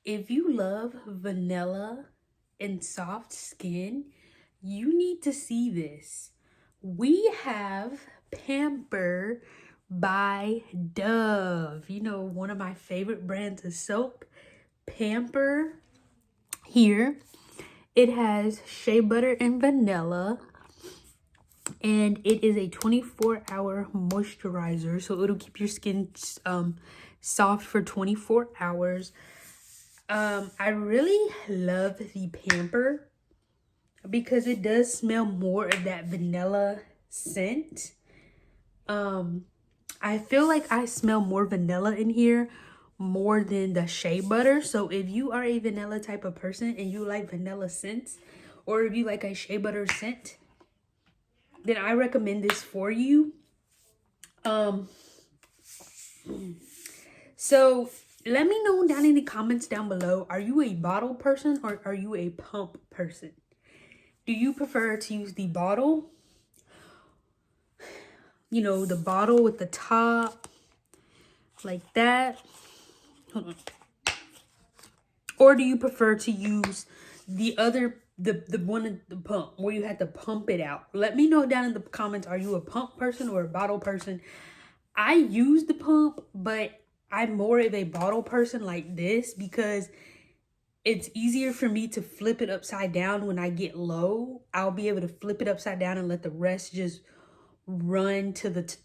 If you love vanilla and soft skin, you need to see this. We have Pamper by Dove. You know, one of my favorite brands of soap, Pamper. Here, it has shea butter and vanilla, and it is a 24-hour moisturizer, so it'll keep your skin soft for 24 hours. I really love the Pamper because it does smell more of that vanilla scent. I feel like I smell more vanilla in here more than the shea butter. So if you are a vanilla type of person and you like vanilla scents, or if you like a shea butter scent, then I recommend this for you. So let me know down in the comments down below, are you a bottle person or are you a pump person? Do you prefer to use the bottle? You know, the bottle with the top like that? Hold on. Or do you prefer to use the other, the one at the pump where you had to pump it out? Let me know down in the comments, are you a pump person or a bottle person? I use the pump, but I'm more of a bottle person like this because it's easier for me to flip it upside down when I get low. I'll be able to flip it upside down and let the rest just run to the,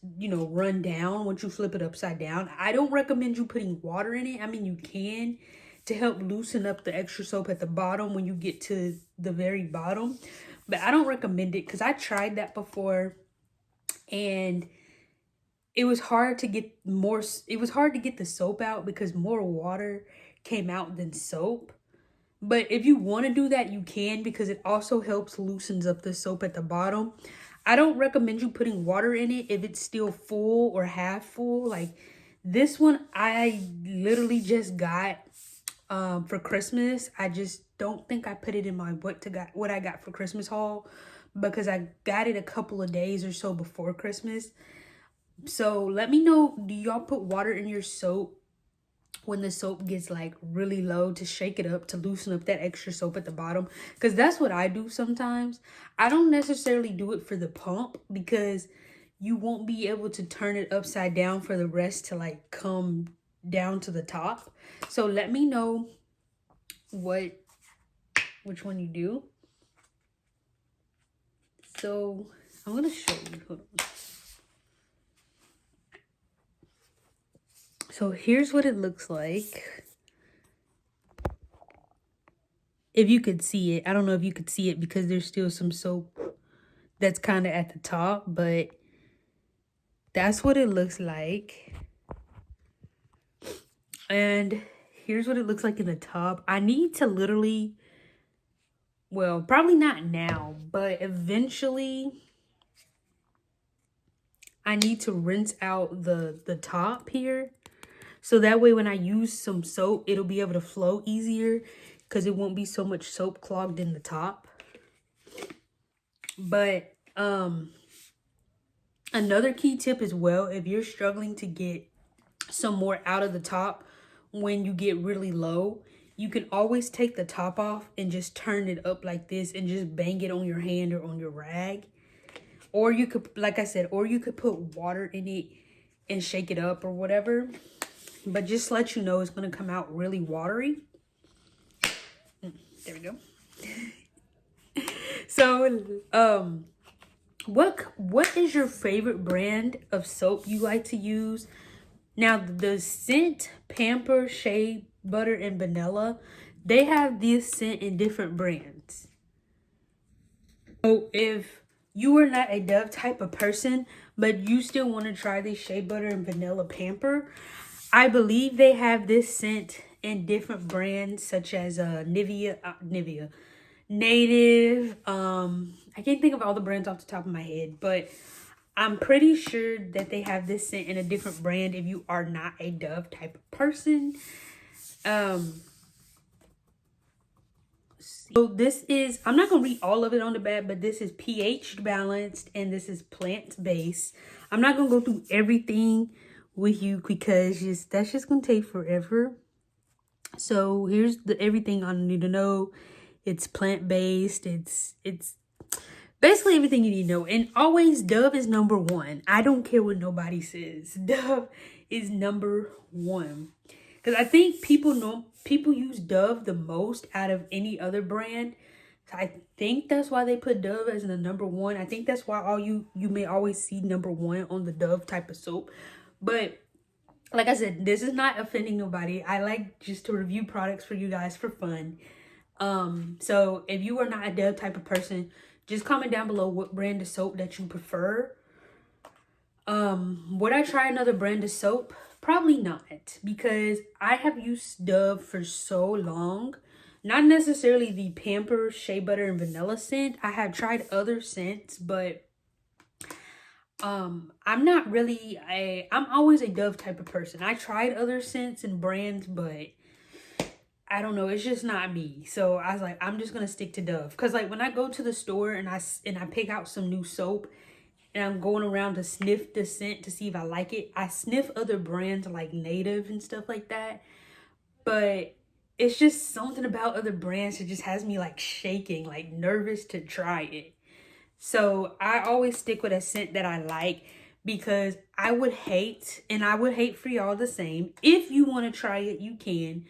run down once you flip it upside down. I don't recommend you putting water in it. I mean, you can to help loosen up the extra soap at the bottom when you get to the very bottom. But I don't recommend it because I tried that before and it was hard to get the soap out because more water came out than soap. But if you want to do that, you can because it also helps loosens up the soap at the bottom. I don't recommend you putting water in it if it's still full or half full. Like this one, I literally just got for Christmas. I just don't think I put it in my what I got for Christmas haul because I got it a couple of days or so before Christmas. So let me know, do y'all put water in your soap when the soap gets like really low to shake it up to loosen up that extra soap at the bottom? Because that's what I do sometimes. I don't necessarily do it for the pump because you won't be able to turn it upside down for the rest to like come down to the top. So let me know which one you do. So I'm gonna show you. Hold on. So here's what it looks like. If you could see it, I don't know if you could see it because there's still some soap that's kind of at the top, but that's what it looks like. And here's what it looks like in the top. I need to literally, well, probably not now, but eventually I need to rinse out the top here. So that way when I use some soap, it'll be able to flow easier because it won't be so much soap clogged in the top. But another key tip as well, if you're struggling to get some more out of the top when you get really low, you can always take the top off and just turn it up like this and just bang it on your hand or on your rag. Or you could, like I said, or you could put water in it and shake it up or whatever. But just to let you know, it's going to come out really watery. There we go. So, what is your favorite brand of soap you like to use? Now, the scent Pamper, Shea Butter, and Vanilla, they have this scent in different brands. So if you are not a Dove type of person, but you still want to try the Shea Butter and Vanilla Pamper, I believe they have this scent in different brands such as Native. I can't think of all the brands off the top of my head, but I'm pretty sure that they have this scent in a different brand if you are not a Dove type of person. So this is, I'm not going to read all of it on the back, but this is pH balanced and this is plant based. I'm not going to go through everything with you because that's just going to take forever. So here's everything I need to know. It's plant-based. It's basically everything you need to know. And always, Dove is number one. I don't care what nobody says. Dove is number one. Because I think people use Dove the most out of any other brand. So I think that's why they put Dove as the number one. I think that's why you may always see number one on the Dove type of soap. But like I said, this is not offending nobody. I like just to review products for you guys for fun. So if you are not a Dove type of person, just comment down below what brand of soap that you prefer. Would I try another brand of soap? Probably not, because I have used Dove for so long. Not necessarily the Pamper Shea Butter and Vanilla scent. I have tried other scents, but I'm not really I'm always a Dove type of person. I tried other scents and brands, but I don't know, it's just not me. So I was like, I'm just gonna stick to Dove. Because like when I go to the store and I pick out some new soap and I'm going around to sniff the scent to see if I like it, I sniff other brands like Native and stuff like that. But it's just something about other brands that just has me like shaking, like nervous to try it. So I always stick with a scent that I like, because I would hate, and I would hate for y'all the same. If you want to try it, you can.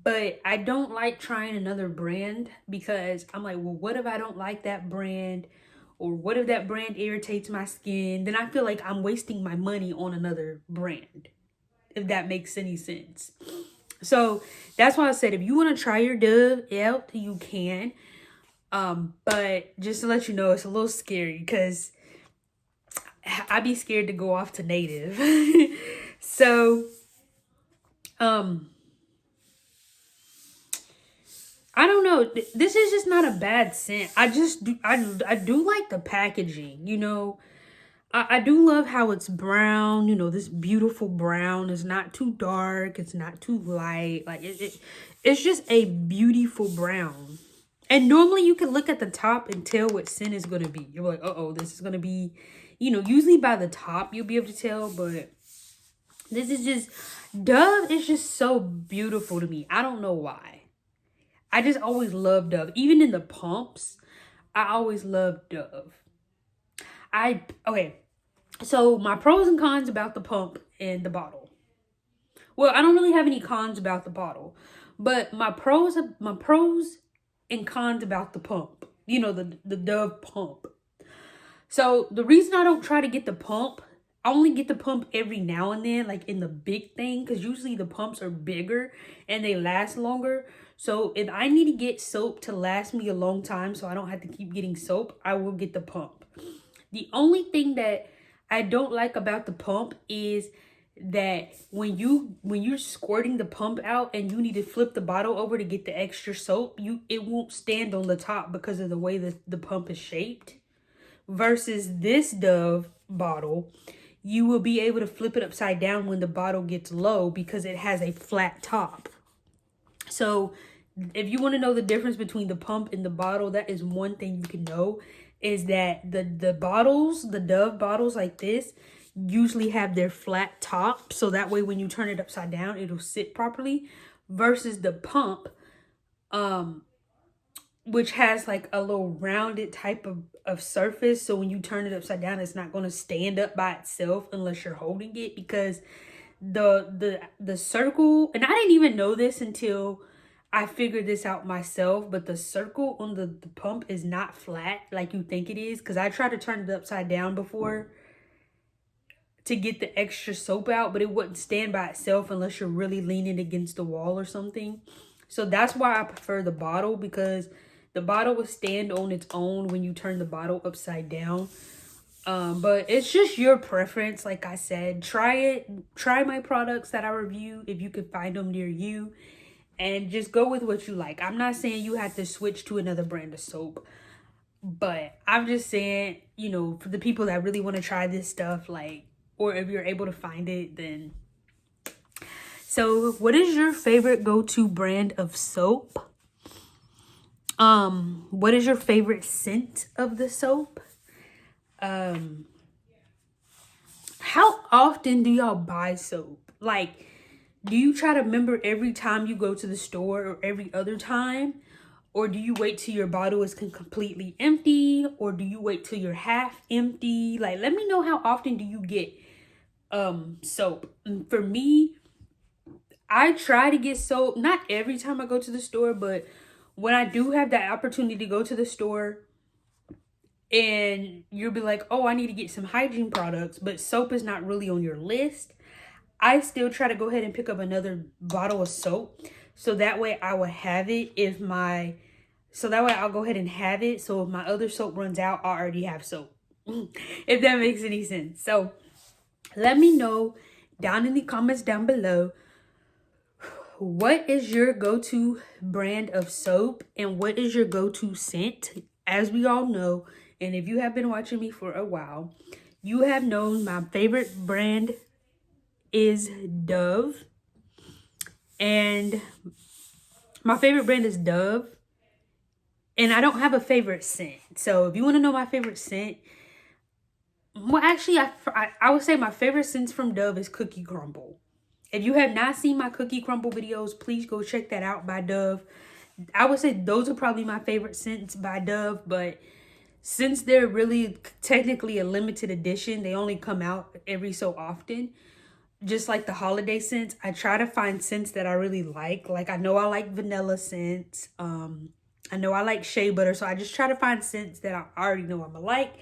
But I don't like trying another brand, because I'm like, well, what if I don't like that brand? Or what if that brand irritates my skin? Then I feel like I'm wasting my money on another brand, if that makes any sense. So that's why I said, if you want to try your Dove out, you can. But just to let you know, it's a little scary, because I'd be scared to go off to Native. So, I don't know. This is just not a bad scent. I do like the packaging, you know. I do love how it's brown, you know, this beautiful brown. It's not too dark. It's not too light. Like, it's just a beautiful brown. And normally you can look at the top and tell what scent is going to be. You're like, uh-oh, this is going to be, you know, usually by the top you'll be able to tell. But this is just, Dove is just so beautiful to me. I don't know why. I just always loved Dove. Even in the pumps, I always loved Dove. Okay, so my pros and cons about the pump and the bottle. Well, I don't really have any cons about the bottle, but my pros and cons about the pump. You know, the Dove pump. So the reason I don't try to get the pump, I only get the pump every now and then, like in the big thing, because usually the pumps are bigger and they last longer. So if I need to get soap to last me a long time so I don't have to keep getting soap, I will get the pump. The only thing that I don't like about the pump is that when you're squirting the pump out and you need to flip the bottle over to get the extra soap, it won't stand on the top because of the way that the pump is shaped. Versus this Dove bottle, you will be able to flip it upside down when the bottle gets low because it has a flat top. So if you want to know the difference between the pump and the bottle, that is one thing you can know, is that the bottles, the Dove bottles like this, usually have their flat top. So that way when you turn it upside down, it'll sit properly. Versus the pump, which has like a little rounded type of surface. So when you turn it upside down, it's not going to stand up by itself unless you're holding it, because the circle, and I didn't even know this until I figured this out myself, but the circle on the pump is not flat like you think it is, because I tried to turn it upside down before to get the extra soap out, but it wouldn't stand by itself unless you're really leaning against the wall or something. So that's why I prefer the bottle, because the bottle will stand on its own when you turn the bottle upside down. But it's just your preference. Like I said, try my products that I review if you can find them near you, and just go with what you like. I'm not saying you have to switch to another brand of soap, but I'm just saying, you know, for the people that really want to try this stuff, like, or if you're able to find it, then. So what is your favorite go-to brand of soap? What is your favorite scent of the soap? How often do y'all buy soap? Like, Do you try to remember every time you go to the store or every other time? Or do you wait till your bottle is completely empty? Or do you wait till you're half empty? Like, let me know, how often do you get soap? And for me, I try to get soap, not every time I go to the store, but when I do have that opportunity to go to the store and you'll be like, oh, I need to get some hygiene products, but soap is not really on your list, I still try to go ahead and pick up another bottle of soap. So that way I will have it so that way I'll go ahead and have it. So if my other soap runs out, I already have soap. If that makes any sense. So let me know down in the comments down below, what is your go-to brand of soap and what is your go-to scent? As we all know, and if you have been watching me for a while, you have known my favorite brand is Dove. And my favorite brand is Dove. And I don't have a favorite scent. So if you want to know my favorite scent, well, actually, I would say my favorite scent from Dove is Cookie Crumble. If you have not seen my Cookie Crumble videos, please go check that out by Dove. I would say those are probably my favorite scents by Dove, but since they're really technically a limited edition, they only come out every so often. Just like the holiday scents, I try to find scents that I really like. Like, I know I like vanilla scents. I know I like shea butter, so I just try to find scents that I already know I'm gonna like.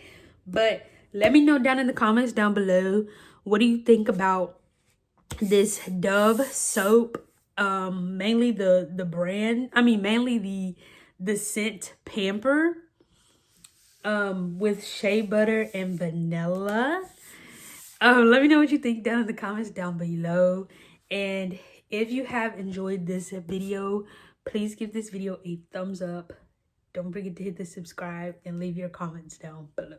But let me know down in the comments down below, what do you think about this Dove soap? Mainly the brand, mainly the scent Pamper, with shea butter and vanilla. Let me know what you think down in the comments down below. And if you have enjoyed this video, please give this video a thumbs up. Don't forget to hit the subscribe and leave your comments down below.